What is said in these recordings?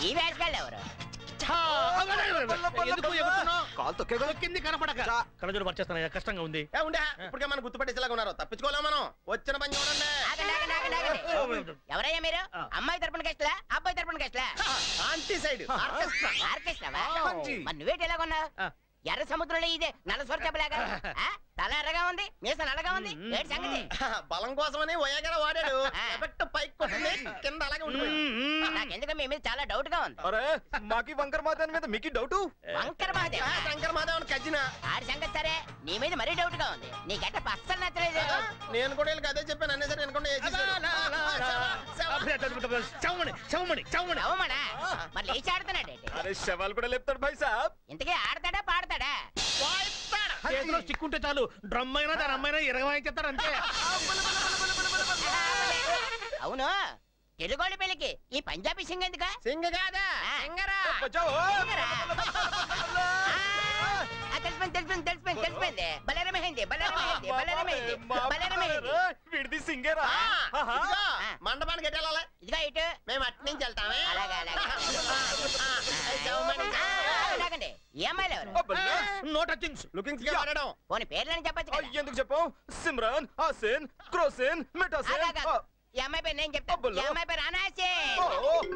ఈ వేషగాళ్ళు ఎవరు? కళ్ళజోడు పర్చేస్తాను, కష్టంగా ఉంది. ఇప్పటికే మనం గుర్తుపట్టేసేలాగా ఉన్నారు, తప్పించుకోలేము మనం. వచ్చిన పని చూడండి. ఎవరయ్యా మీరు? అమ్మాయి తరపున గెస్ట్లా, అబ్బాయి తరపున గెస్ట్లా? Aunty side orchestra. మరి నువ్వేటి ఎలాగొన్నావు? ఎర్ర సముద్రంలో ఇదే నల్ల సొర చెప్పలాగా. తల ఎర్రగా ఉంది, మీస నల్లగా ఉంది, ఏంటి సంగతి? బలం కోసమని వయగర వాడాడు, ఎఫెక్ట్ పైకి కొట్టింది, కింద అలాగే ఉండిపోయింది. నాకెందుకు మీ మీద చాలా డౌట్ గా ఉంది. మాకి వంకర మాధవ్ మీద మీకు డౌట్? వంకర మాధవ్? శంకర్ మాధవ్ కజిన. ఆడి సంగతి సరే, నీ మీద మరీ డౌట్ గా ఉంది. నీకంటే అస్సలు నచ్చలేదు. నేను కూడా వీళ్ళకి అదే చెప్పాను, అన్నీ సరే అనుకుంటే మరి లేచి ఆడుతున్నాడు. శవాలు కూడా లేపుతాడు భాయ్ సాబ్. ఇంతకీ ఆడతాడా పాడతాడా? చేతిలో స్టిక్ ఉంటే చాలు, డ్రమ్ అయినా దాని అమ్మాయినా ఇరగవాయించేస్తారు అంతే. అవును, తెలుగోళ్ళ పెళ్లికి ఈ పంజాబీ సింగ్ ఎందుకా? సింగ్ కాదా, సింగరా. తెలిసిపోయింది. బలరమైంది. విడిది సింగరా. మండపానికి ఎటు వెళ్ళాలి? ఇదిగా ఇటు. మేము అటు నుంచి వెళ్తామే. అలాగండి. ఈ అమ్మాయిలు ఎవరు? నో టచింగ్స్, లుకింగ్స్ గా వాడడం. పోనీ పేర్లని చెప్పచ్చు కదా. ఎందుకు చెప్పు? సిమ్రాన్, హాసిన్, క్రోసిన్, మెటాసిన్. ఈ అమ్మాయి పేరు నేను చెప్తా. ఈ అమ్మాయి పేరు అనాసి.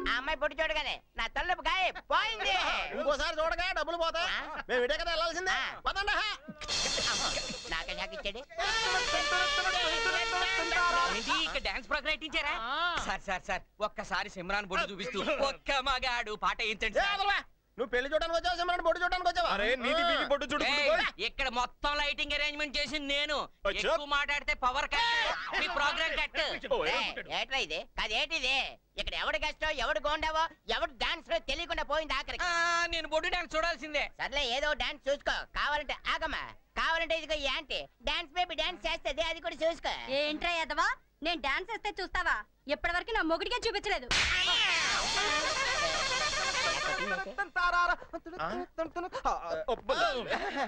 ఆ అమ్మాయి పొట్టు చూడగానే నా తల్లుపు గాయ పోయింది. ఇంకోసారి చూడగా డబ్బులు పోతా. మేము ఇటే కదా వెళ్ళాల్సిందే. పదండి. నాకే షాకిచ్చాడు. డాన్స్ ప్రోగ్రామ్ ఇచ్చారా? సార్ ఒక్కసారి సిమ్రాన్ బొట్టు చూపిస్తూ ఒక్క మగాడు పాట ఏంటండి? నువ్వు పెళ్లి చూడడానికి వచ్చావు, సిమ్రాన్ బొట్టు చూడడానికి వచ్చావా? బొట్టు చూడు. ఇక్కడ మొత్తం లైటింగ్ అరేంజ్మెంట్ చేసి నేను. ఎక్కువ మాట్లాడితే పవర్ కట్, మీ ప్రోగ్రామ్ కట్. ఏట్రా ఇది? కాదేటిది? ఇక్కడ ఎవడు గెస్టో, ఎవడు గోండావో, ఎవడు డాన్స్ లో తెలియకుండా పోయింది ఆఖరికి. నేను బొట్టు డాన్స్ చూడాల్సిందే. సర్లే, ఏదో డాన్స్ చూసుకో. కావాలంటే ఆగమ్మా, కావాలంటే ఇదిగో ఈ ఆంటీ డాన్స్ బేబీ డాన్స్ చేస్తుంది, అది కూడా చూసుకో. ఏంట్రా ఎదవా, నేను డాన్స్ చేస్తే చూస్తావా? ఇప్పటి వరకు నా మొగుడికే చూపించలేదు.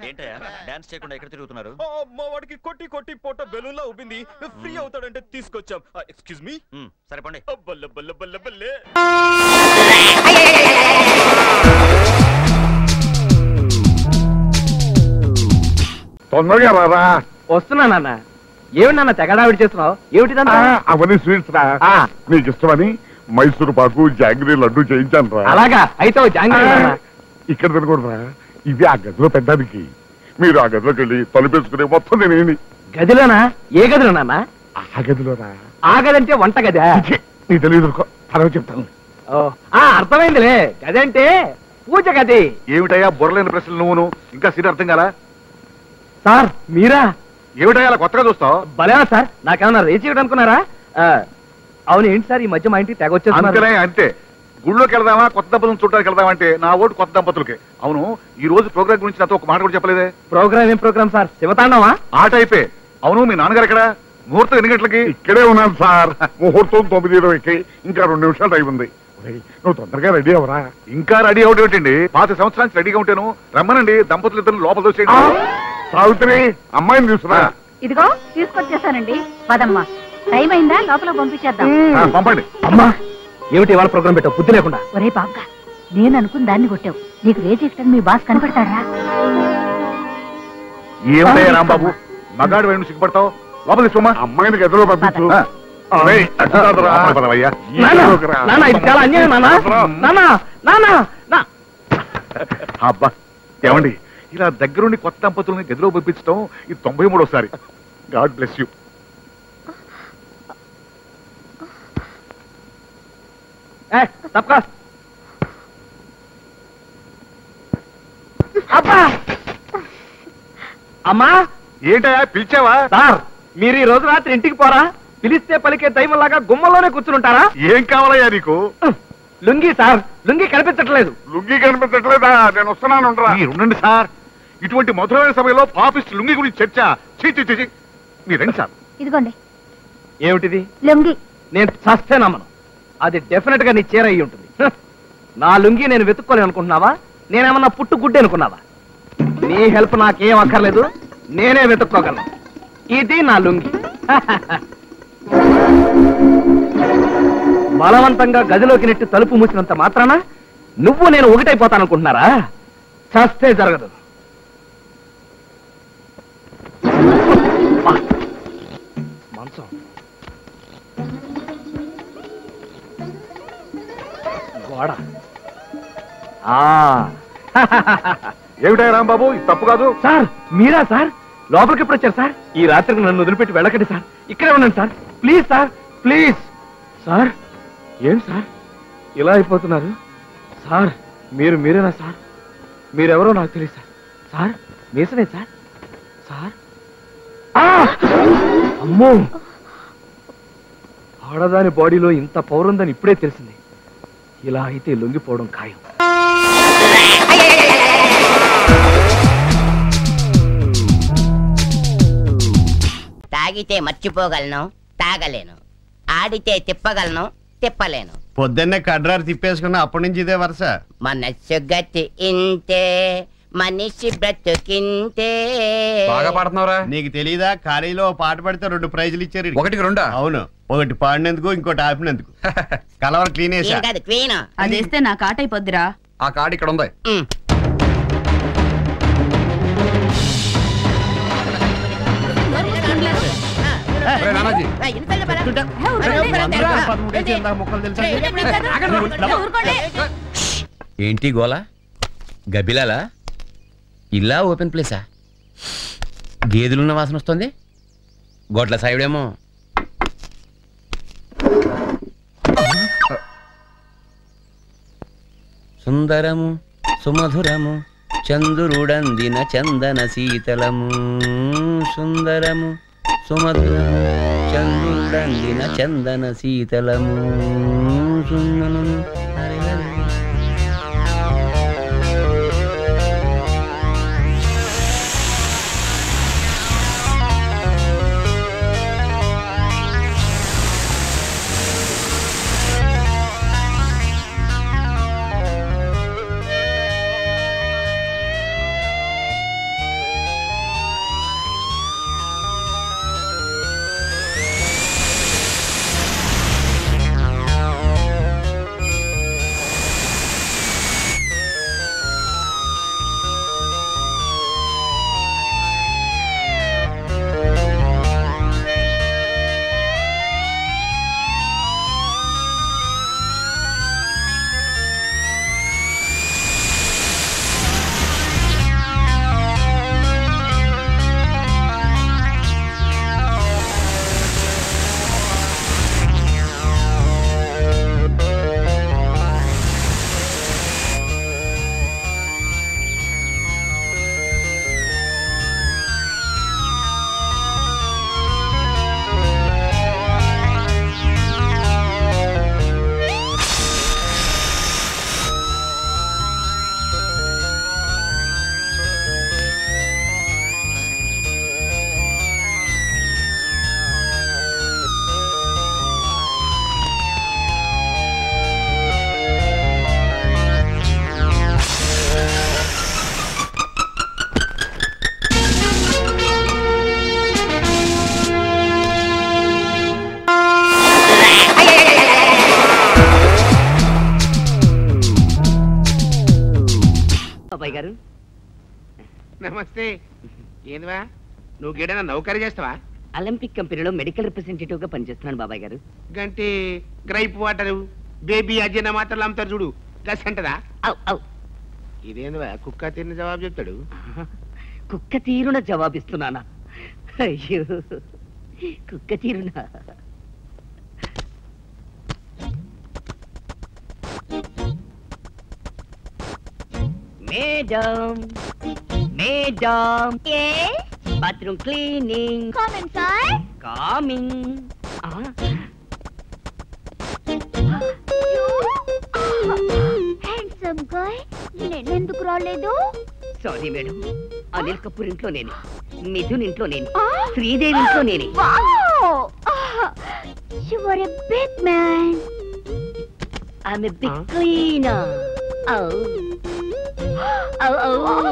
ఏంటయ్యా డాన్స్ చేయకుండా ఎక్కడ తిరుగుతున్నారు? మా వాడికి కొట్టి కొట్టి పొట్ట బెలూన్ లా ఉబ్బింది, ఫ్రీ అవుతాడంటే తీసుకొచ్చాం. Excuse me. సరిపోండి. బల్ల బల్ల బల్ల బల్లే. తొందరగా రారా. వస్తున్నా నాన్న. ఏమిటి నాన్న తెగడావిడి చేస్తున్నావు? ఏమిటిదంతా? అవన్నీ స్వీట్స్ రా, నీకు ఇష్టమని మైసూరు పాకు, జాంగ్రీ లడ్డు చేయించాను రా. అలాగా? అయితే జాంగ్రీ ఇక్కడ తినకూడదురా, ఇది ఆ గదిలో పెట్టడానికి. మీరు ఆ గదిలోకి వెళ్ళి తలుపేసుకునే మొత్తం తినేయండి. గదిలోనా? ఏ గదిలో నాన్న? ఆ గదిలోరా. ఆ గదంటే వంట గదా? నీ తెలియదు, తర్వాత చెప్తాను. అర్థమైందిలే, గదంటే పూజ గది. ఏమిటయ్యా బుర్రలేని ప్రశ్నలు నువ్వును? ఇంకా సీట్ అర్థం కాలా? సార్ మీరా? ఏమిటయ్యా అలా కొత్తగా చూస్తావు? భలేనా సార్, నాకేమన్నా రేచి అనుకున్నారా? అవును, ఏంటి సార్ ఈ మధ్య మా ఇంటికి తెగ వచ్చేది? అంతే. గుళ్ళోకి వెళ్దామా, కొత్త దంపతులను చూడడానికి వెళ్దామా అంటే నా ఓటు కొత్త దంపతులకే. అవును, ఈ రోజు ప్రోగ్రామ్ గురించి నాతో ఒక మాట కూడా చెప్పలేదే. ప్రోగ్రామ్ ఏం ప్రోగ్రామ్ సార్? శివతాండవా? ఆట అయిపోయి. అవును, మీ నాన్నగారు ఎక్కడ? ముహూర్తం ఎన్ని గంటలకి? ఇక్కడే ఉన్నాను సార్. ముహూర్తం 9:20కి, ఇంకా 2 నిమిషాలు టైం ఉంది. నువ్వు తొందరగా రెడీ అవరా. ఇంకా రెడీ అవడం ఏంటండి? 5 సంవత్సరానికి రెడీగా ఉంటాను. రమ్మనండి, దంపతులు ఇద్దరు లోపల దోసేయండి. సావిత్రి, అమ్మాయిని తీసుకురా. ఇదిగో తీసుకొచ్చేసానండి. పదమ్మా, టైం అయిందా? లోపల పంపించేద్దాం. పంపండి. అమ్మా, ఏమిటి ఇవాళ ప్రోగ్రామ్ పెట్టావు? బుద్ధి లేకుండా. ఒరే బాబుగా, నేను అనుకుని దాన్ని కొట్టావు. నీకు రేజెక్టని మీ బాస్ కనపడతాడా? ఏమిటయ్యా రాంబాబు, మగాడు వేణు సిగ్గుపడతావు? లోపల తీసుకోమా. అమ్మాయిని గదిలో పంపించు. అబ్బా, ఏమండి ఇలా దగ్గరుండి కొత్త దంపతుల్ని గదిలో పంపించడం ఇది 93వసారి. God bless you. అమ్మా, ఏంటయ్యా పిలిచావా? సార్ మీరు ఈ రోజు రాత్రి ఇంటికి పోరా? పిలిస్తే పలికే దైవంలాగా గుమ్మలోనే కూర్చుంటారా? ఏం కావాలయ్యా నీకు? లుంగి సార్, లుంగి కనిపించట్లేదు. లుంగి కనిపించట్లేదా? నేను వస్తున్నాను. ఉండండి సార్, ఇటువంటి మధురమైన సమయంలో పాపిస్ట్ లుంగి గురించి చర్చ. చీ, మీరు రండి సార్. ఇదిగోండి. ఏమిటిది? లుంగి. నేను చస్తే నమ్మను. అది డెఫినెట్ గా నీ చీర అయ్యి ఉంటుంది. నా లుంగి నేను వెతుక్కోలేను అనుకుంటున్నావా? నేనేమన్నా పుట్టు గుడ్డి అనుకున్నావా? నీ హెల్ప్ నాకేం అక్కర్లేదు, నేనే వెతుక్కోగలను. ఇది నా లుంగి. బలవంతంగా గదిలోకి నెట్టి తలుపు మూసినంత మాత్రాన నువ్వు నేను ఒకటైపోతాననుకుంటున్నారా? చస్తే జరగదు. మంచం గోడ. ఏమిటా రాంబాబు, ఇది తప్పు కాదు. సార్ మీరా సార్? లోపలికి ఎప్పుడు వచ్చారు సార్? ఈ రాత్రికి నన్ను వదిలిపెట్టి వెళ్ళకండి సార్. ఇక్కడే ఉన్నాను sir. Please sir, please sir. ఏం సార్ ఇలా అయిపోతున్నారు? సార్ మీరేనా సార్? మీరెవరో నాకు తెలియదు సార్. సార్ మీసనే సార్? సార్ అమ్మో, ఆడదాని బాడీలో ఇంత పవర్ ఉందని ఇప్పుడే తెలిసింది. ఇలా అయితే లొంగిపోవడం ఖాయం. తాగితే మర్చిపోగలను, తాగలేను. ఆడితే తిప్పగలను, తిప్పలేను. పొద్దున్నే కడ్రారు తిప్పేసుకున్నా అప్పటి నుంచి ఇదే వరుస. మనస్సు గతి ఇంతే, మనిషి బ్రతుకింతే. బాగా పాడుతున్నావురా. నీకు తెలీదా, ఖాళీలో పాట పడితే 2 ప్రైజులు ఇచ్చారు. 1కి 2? అవును, ఒకటి పాడినందుకు ఇంకోటి ఆపినందుకు. కలవర క్లీన్ చేసా. క్వీన్ అదేస్తే నా కాట అయిపోద్దిరా. ఆ కార్డు ఇక్కడ ఉంది. నానాజీ ఏంటి గోలా? గబిలాలా? ఇలా ఓపెన్ ప్లేసా? గేదెలున్న వాసన వస్తుంది. గొడ్ల సాయుడేమో. సుందరము సుమధురము చంద్రుడందిన చందన శీతలము. సుందరము సుమధురము చంద్రుడందిన చందన శీతలము. నమస్తే. ఏందివా, నువ్వు గేడైనా నౌకరీ చేస్తావా? ఒలింపిక్ కంపెనీలో మెడికల్ రిప్రజెంటేటివ్ గా పనిచేస్తున్నాను బాబాయ్ గారు. గంటే గ్రైప్ వాటర్, బేబీ అజీర్ణ మాత్రలు అమ్ముతారు చూడు, గస్ అంటదా? ఇదేందివా, కుక్క తీరిన జవాబు చెప్తాడు. కుక్క తీరున జవాబిస్తున్నానా? అయ్యో, కుక్క తీరున. Madam madam, bathroom cleaning. Coming. Handsome guy, నేనెందుకు రాలేదు? సారీ మేడం, అనిల్ కపూర్ ఇంట్లో నేను, మిథున్ ఇంట్లో నేను, శ్రీదేవి ఇంట్లో నేను. You are a big man. I'm a big cleaner. Oh. Oh, oh, oh.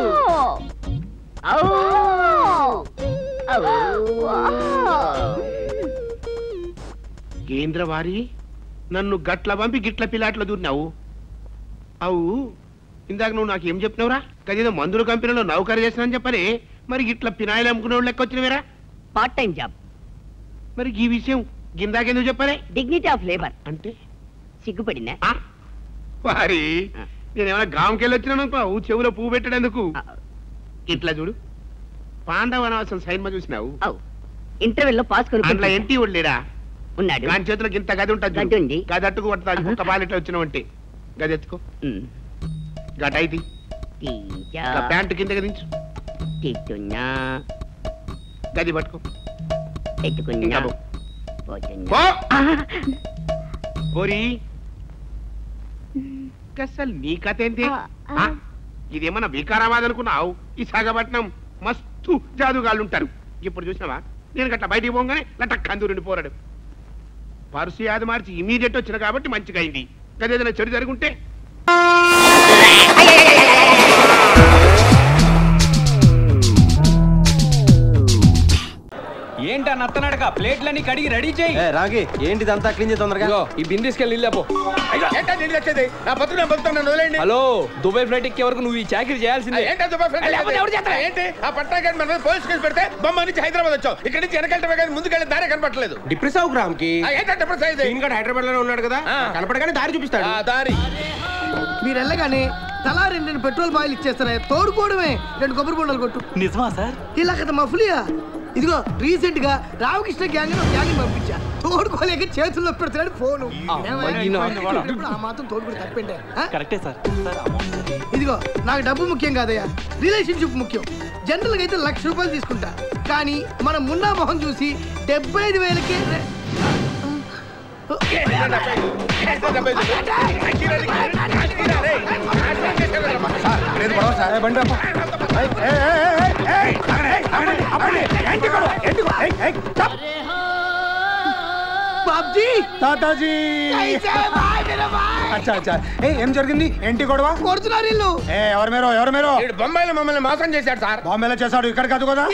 కేంద్రవారి, నన్ను గట్ల పంపి గిట్ల పిల్లాట్లో దూరినావు. అవు ఇందాక నువ్వు నాకు ఏం చెప్పినవురా కదేదో మందుల కంపెనీలో నౌకరీ చేసినా చెప్పని మరి ఇట్లా పినాయిలు అమ్ముకునే వాళ్ళు లెక్క వచ్చినవేరా పార్ట్ టైం జాబ్. మరి ఈ విషయం గిందాకెందుకు చెప్పాలి? Dignity of labour. అంటే సిగ్గుపడినా వారి నేనేమైనా గ్రామంకెళ్ళి వచ్చినాను చెవులో పువ్వు పెట్టడేందుకు. ఇట్లా చూడు పాండవనవాసం సైన్మా చూసినావు? ఇంటర్వెల్లో పాస్ అందులో ఎంటి లేడా? ఉన్నాడు. దాని చేతిలో ఇంత గది ఉంటుంది. గది అట్టుకు పడుతుంది. ఒక్క పాలిట్లో వచ్చినావంటే గది ఎత్తుకో. గటైతి ప్యాంటు కింద గదించు. గది పట్టుకో. అసలు నీ కథ ఏంటి? ఇదేమన్నా వికారాబాద్ అనుకున్నావు? ఈ సాగపట్నం మస్తు జాదుగాళ్ళు ఉంటారు. ఇప్పుడు చూసినావా నేను గట్లా బయటికి పోగానే గట్ట కందూరిని పోరాడు. పరుసు యాది మార్చి ఇమీడియట్ వచ్చిన కాబట్టి మంచిగా అయింది. గదేదైనా చెడు జరుగుంటే ఏంటా నత్తనడక ప్లేట్లన్నీ కడిగి రెడీ చేయి. రాగి ఏంటిదంతా క్లీన్ చేయి తొందరగా. ఈ బిన్ తీసుకెళ్ళి నీళ్ళు లేపో. హలో దుబాయ్ ఫ్లైట్ ఎక్కే వరకు నువ్వు ఈ చాకరీ చేయాల్సిందే. ఏంటి ఆ పట్టాక మన పోలీస్ కేసు పెడితే బొమ్మ నుంచి హైదరాబాద్ వచ్చావు. ఇక్కడ నుంచి వెనకెళ్ళటమే కానీ ముందుకెళ్ళి దారి కనపడలేదు. డిప్రెస్ అవు గ్రామ్ కి డిప్రెస్ అయితే హైదరాబాద్ లోనే ఉన్నాడు కదా కనపడగానే దారి చూపిస్తాడు. దారి మీరు వెళ్ళగానే తలా 2 పెట్రోల్ బాయిల్ ఇచ్చేస్తారా? తోడుకోవడమే 2 కొబ్బరి బొండలు కొట్టు. నిజమా సార్? ఇలా కదా మఫ్లియా. ఇదిగో రీసెంట్ గా రామకృష్ణ గ్యాంగ్ పంపించా. తోడుకోలేక చేతుల్లో పెడుతున్నాడు ఫోను. ఆ మాత్రం తోడుకుని తప్పండి. కరెక్టే సార్. ఇదిగో నాకు డబ్బు ముఖ్యం కాదయ్యా, రిలేషన్షిప్ ముఖ్యం. జనరల్ గా అయితే 1,00,000 రూపాయలు తీసుకుంటా. కానీ మన మున్నా మొహం చూసి 75,000కి ఏం జరిగింది? ఏంటి గొడవ? కొడుతున్నారు ఇల్లు. ఎవరు బొంబాయిలో మమ్మల్ని మోసం చేశాడు సార్. బాంబేలో చేశాడు, ఇక్కడ కాదు కదా.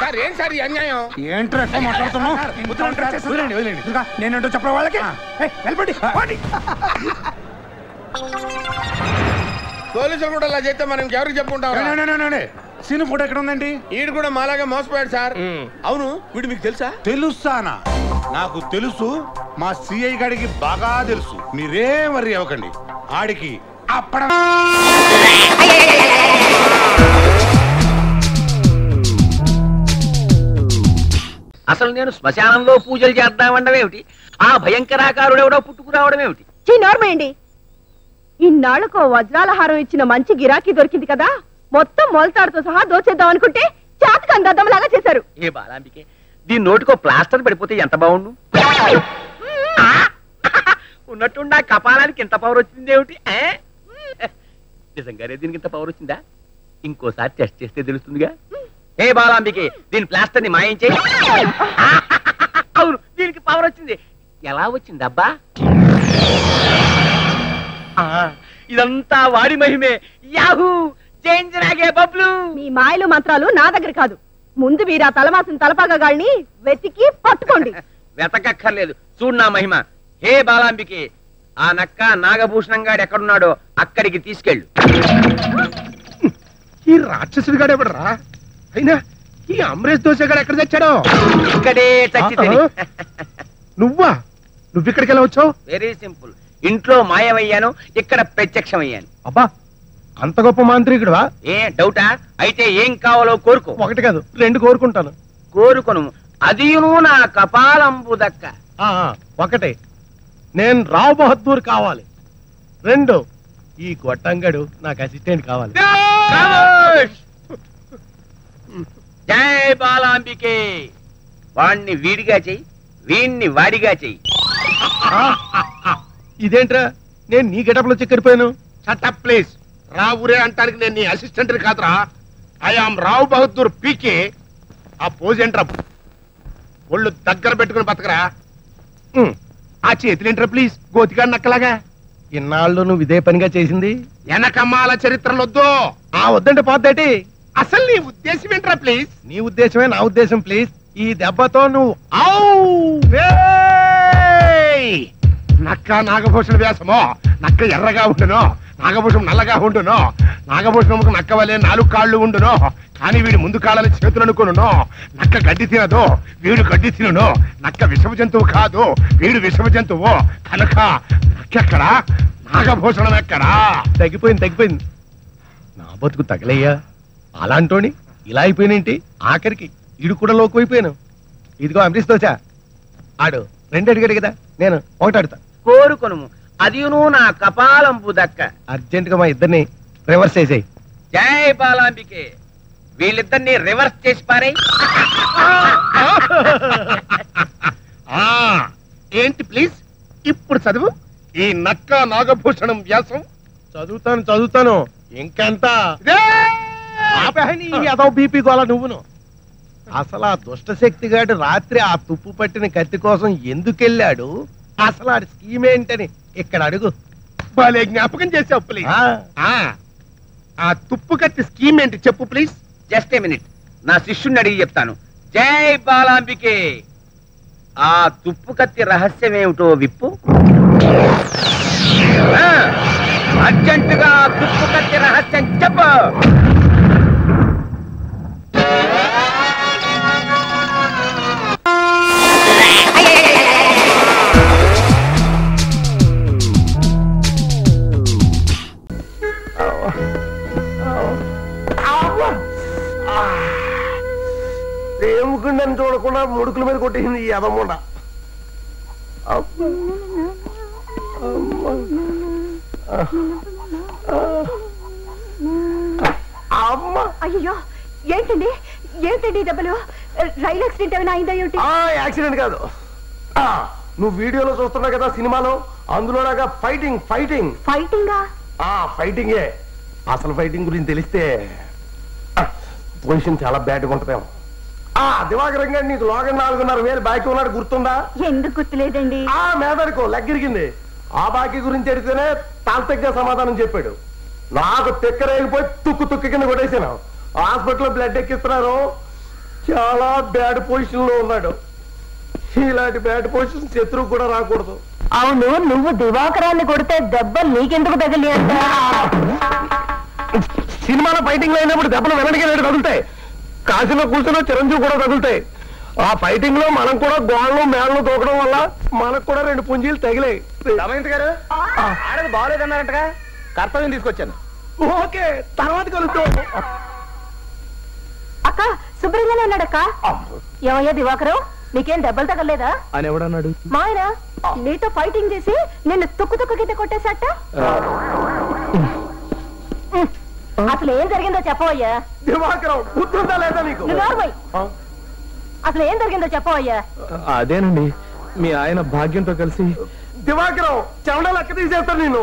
సార్ ఏం సార్ ఈ అన్యాయం? ఏంట్రా మాట్లాడుతున్నావు? నేనేంటో చెప్పడం వాళ్ళకి వెళ్ళండి. పోలీసులు కూడా అలా చేస్తే మనం ఇంకెవరికి చెప్పుకుంటాం? సీను ఫోటో ఎక్కడ ఉందండి? వీడు కూడా మాలాగా మోసపోయాడు సార్. అవును వీడు మీకు తెలుసా? తెలుసానా? నాకు తెలుసు, మా సిఐ గారికి బాగా తెలుసు. మీరేం వర్రీ అవ్వకండి. ఆడికి అప్పడం అసలు నేను శ్మశానంలో పూజలు చేద్దామండమేమిటి? ఆ భయంకరాకారుడు ఎవడో పుట్టుకురావడం ఏమిటి? నోర్మేయండి. ఇన్నాళ్లకు వజ్రాల హారం ఇచ్చిన మంచి గిరాకీ దొరికింది కదా, మొత్తం మొలతాడుతో సహా దోచేద్దాం అనుకుంటే చాతకు అందద్దమ్మలాగా చేశారు. ఏ బాలాంబికే, దీని నోటికో ప్లాస్టర్ పడిపోతే ఎంత బాగుండు. ఉన్నట్టుండి ఆ కపాలానికి ఇంత పవర్ వచ్చింది ఏమిటి? నిజంగానే దీనికి ఇంత పవర్ వచ్చిందా? ఇంకోసారి టెస్ట్ చేస్తే తెలుస్తుందిగా. ఏ బాలాంబికే, దీని ప్లాస్టర్ ని మాయించే. అవును, దీనికి పవర్ వచ్చింది. ఎలా వచ్చింది అబ్బా? ఇదంతా వాడి మహిమే. యాహూ, చేంజరాగే బబ్లు. మీ మాయలు మంత్రాలు నా దగ్గర కాదు. ముందు వీరా తలమాసిన తలపాగాళ్ళని వెతికి పట్టుకోండి. వెతకక్కర్లేదు, చూడు నా మహిమ. హే బాలాంబికే, ఆ నక్క నాగభూషణం గాడు ఎక్కడున్నాడో అక్కడికి తీసుకెళ్ళు. ఈ రాక్షసుడి గాడు ఎవడరా? అయినా ఈ అమరేష్ దోశ గాడు ఎక్కడ తెచ్చాడో? ఇక్కడే చచ్చి. నువ్వా? నువ్విక్కడికి ఎలా వచ్చావు? Very simple. ఇంట్లో మాయమయ్యాను, ఇక్కడ ప్రత్యక్షమయ్యాను. అబ్బా, అంత గొప్ప మాంత్రికుడువా? ఏ డౌటా? అయితే ఏం కావాలో కోరుకో. 1 కాదు 2 కోరుకుంటాను. కోరుకొను, అదియును నా కపాలంబు దక్క. 1 నేను రావు బహదూర్ కావాలి. 2 ఈ గొట్టంగడు నాకు అసిస్టెంట్ కావాలి. జై బాలాంబికే. వాణ్ణి వీడిగా చెయ్యి, వీణ్ణి వాడిగా చెయ్యి. ఇదేంట్రా, నేను నీ గెటప్ లో చెక్కరిపోయాను. Shut up please. రావురే అంటానికి నేను నీ అసిస్టెంట్ కాదురా. ఐ ఆమ్ రావు బహదూర్ పీకే. ఆ పోజ్ ఏంట్రా? ఒళ్ళు దగ్గర పెట్టుకుని బతకరా. ఆ చేతులేంట్రా ప్లీజ్, గోతిగా నక్కలాగా. ఇన్నాళ్ళు నువ్వు ఇదే పనిగా చేసింది. వెనకమ్మాల చరిత్రలు వద్దు. ఆ వద్దంటే పోద్దేటి? అసలు నీ ఉద్దేశం ఏంట్రా ప్లీజ్? నీ ఉద్దేశమే నా ఉద్దేశం ప్లీజ్. ఈ దెబ్బతో నువ్వు నక్క నాగభూషణ వ్యాసమో నక్క ఎర్రగా ఉండును, నాగభూషణం నల్లగా ఉండును. నాగభూషణముకు నక్క వలె 4 కాళ్ళు ఉండును, కానీ వీడి ముందు కాళ్ళని చేతులు అనుకును. నక్క గడ్డి తినదు, వీడు గడ్డి తినును. నక్క విషమ జంతువు కాదు, వీడు విషమ జంతువు. కనుక నక్కెక్కడా, నాగభూషణం ఎక్కడా? తగ్గిపోయింది. నా బతుకు తగలయ్యా. అలాంటోని ఇలా అయిపోయినేంటి? ఆఖరికి ఈడు కూడా లోకు అయిపోయాను. ఇదిగో అమరీష్ దోచా, ఆడు 2 అడిగాడు కదా, నేను 1 అడుగుతా. కోరుకొను అదియును నా కపాలంపు దక్క. అర్జెంట్ గా మా ఇద్దరిని రివర్స్ చేసేయి. జై బాలాంబికే. వీళ్ళిద్దరిని రివర్స్ చేసి పారే. ఏంటి ప్లీజ్ ఇప్పుడు చదువు ఈ నక్క నాగభూషణం వ్యాసం. చదువుతాను. ఇంకెంత బీపీ గోళ నువ్వును. అసలు ఆ దుష్ట శక్తి గాడు రాత్రి ఆ తుప్పు పట్టిన కత్తి కోసం ఎందుకెళ్ళాడు, అసలు ఆ స్కీమ్ ఏంటని ఇక్కడ అడుగు. భలే జ్ఞాపకం చేసావు ప్లీజ్. ఆ తుప్పు కత్తి స్కీమ్ ఏంటి చెప్పు ప్లీజ్. జస్ట్ ఏ మినిట్, నా శిష్యుణ్ణి అడిగి చెప్తాను. జై బాలాంబికే. ఆ తుప్పు కత్తి రహస్యం ఏమిటో విప్పు. అర్జెంటుగా తుప్పు కత్తి రహస్యం చెప్పు. ఏముకుండని చూడకుండా ముడుకుల మీద కొట్టేసింది ఈ అదమ్ముండ. అయ్యో ఏంటండి దెబ్బలు? రైలు యాక్సిడెంట్ ఏమైనా అయిందా ఏమిటి? యాక్సిడెంట్ కాదు, నువ్వు వీడియోలో చూస్తున్నావు కదా సినిమాలో, అందులోలాగా ఫైటింగే. అసలు ఫైటింగ్ గురించి తెలిస్తే పొజిషన్ చాలా బ్యాడ్గా ఉంటుందేమో. దివాకరం గారు నీకు లోగన్ 4,500 బాకీ ఉన్నాడు, గుర్తుందా? ఎందుకు గుర్తులేదండి? మేదడుకో లెగ్గిరిగింది. ఆ బాకీ గురించి అడిగితేనే తాంతగ్గా సమాధానం చెప్పాడు. నాకు తెక్కరైపోయి తుక్కు కింద కొట్టేసాను. హాస్పిటల్లో బ్లడ్ ఎక్కిస్తున్నారు. చాలా బ్యాడ్ పొజిషన్ లో ఉన్నాడు. ఇలాంటి బ్యాడ్ పొజిషన్ శత్రువు కూడా రాకూడదు. అవును, నువ్వు దివాకరాన్ని కొడితే దెబ్బలు నీకెందుకు తగిలి? సినిమాలో ఫైటింగ్ లో అయినప్పుడు దెబ్బలు వెనక్కి తగులుతాయి. కాశీలో కూర్చున్న చిరంజీవి కూడా తగులుతాయి. ఆ ఫైటింగ్ లో మనం కూడా గోళ్ళు మేళ్ళు తోకడం వల్ల మనకు కూడా 2 పుంజీలు తగిలాయి. రమేంద్ర గారు ఆడది బాగోలేదన్నారంటగా, కర్తవ్యం తీసుకొచ్చాను. ఓకే, తర్వాత కలుస్తాం. అక్క శుభ్రంగానే ఉన్నాడక్క. ఏమయ్యా దివాకరం, నీకేం దెబ్బలు తగలేదా అని ఎవడన్నాడు? మా ఆయన నీతో ఫైటింగ్ చేసి నిన్ను తుక్కు కింద కొట్టేశాట. అసలు ఏం జరిగిందో చెప్పవయ్యా. దివాకరం గుర్తుందా లేదా నీకు? అసలు ఏం జరిగిందో చెప్పవయ్యా. అదేనండి, మీ ఆయన భాగ్యంతో కలిసి. దివాకరం చెమటలు లెక్క తీసేస్తాను నేను.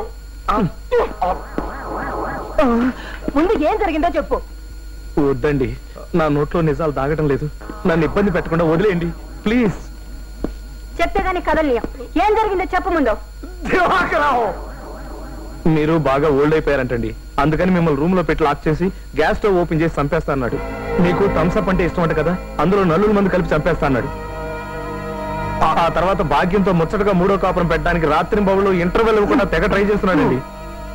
ముందు ఏం జరిగిందో చెప్పు. వద్దండి, నా నోట్లో నిజాలు దాగటం లేదు. నన్ను ఇబ్బంది పెట్టకుండా వదిలేయండి ప్లీజ్. చెప్తే దాన్ని కదలియం. ఏం జరిగిందో చెప్పు ముందు. మీరు బాగా ఓల్డ్ అయిపోయారంటండి, అందుకని మిమ్మల్ని రూమ్ లో పెట్టి లాక్ చేసి గ్యాస్ స్టవ్ ఓపెన్ చేసి చంపేస్తా అన్నాడు. మీకు థమ్స్అప్ అంటే ఇష్టం అంట కదా, అందులో 4 మంది కలిపి చంపేస్తా అన్నాడు. ఆ తర్వాత భాగ్యంతో ముచ్చటగా 3వ కాపురం పెట్టడానికి రాత్రి బాబులో ఇంటర్వెల్ ఇవ్వకుండా తెగ ట్రై చేస్తున్నాడండి.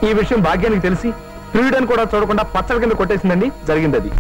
ఈ విషయం భాగ్యానికి తెలిసి ఫ్రీడన్ కూడా చూడకుండా పచ్చడి కింద కొట్టేసిందండి. జరిగింది అది.